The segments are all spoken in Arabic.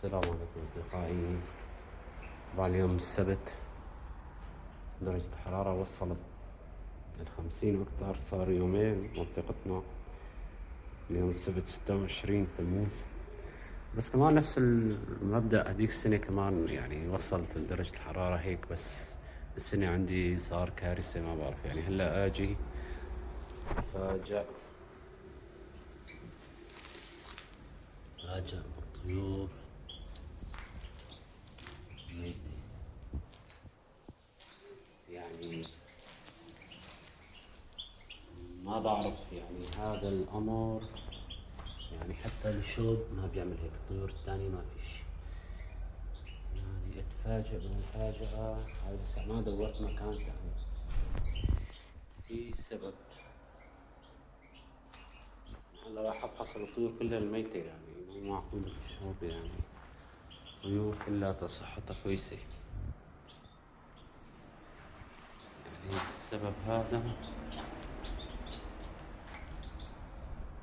السلام عليكم أصدقائي. طبعا اليوم السبت، درجة الحرارة وصلت ل50 وأكثر. صار يومين منطقتنا. اليوم السبت 26 تموز. بس كمان نفس المبدأ هديك السنة كمان، يعني وصلت درجة الحرارة هيك. بس السنة عندي صار كارثة، ما بعرف يعني. هلا أجي أفاجأ بالطيور ميتة. يعني ما بعرف، يعني هذا الأمر، يعني حتى الشوب ما بيعمل هيك. الطيور الثانية ما فيش. يعني اتفاجئ بمفاجأة. هاي لسه ما دورت مكان ثاني. في سبب. هلا راح افحص الطيور كلها الميتة، يعني مو معقول الشوب. يعني الطيور كلها صحتها كويسة. يعني السبب هذا،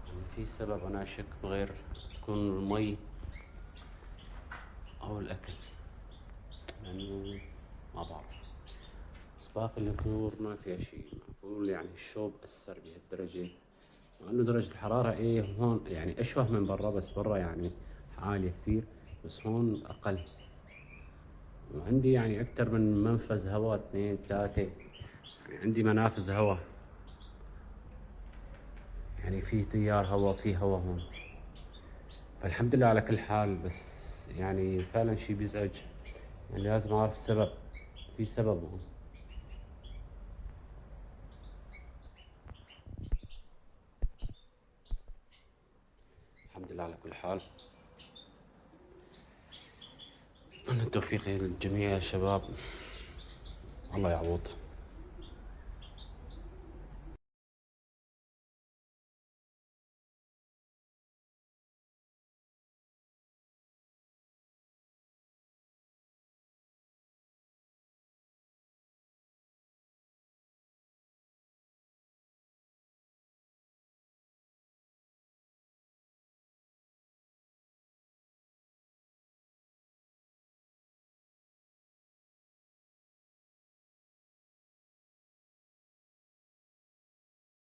يعني في سبب أنا أشك بغير تكون المي أو الأكل، لأنه ما بعرف. بس باقي الطيور ما فيها شي. معقول يعني الشوب أثر بهالدرجة؟ مع إنه درجة الحرارة إيه هون يعني أشوه من برا، بس برا يعني عالية كتير، بس هون أقل. وعندي يعني أكتر من منفذ هواء، 2 3. يعني عندي منافذ هواء، يعني في تيار هواء، في هواء هون. فالحمد لله على كل حال. بس يعني فعلا شي بيزعج. يعني لازم أعرف السبب. في سبب هون. الحمد لله على كل حال. أنا التوفيق للجميع يا شباب. الله يعوض.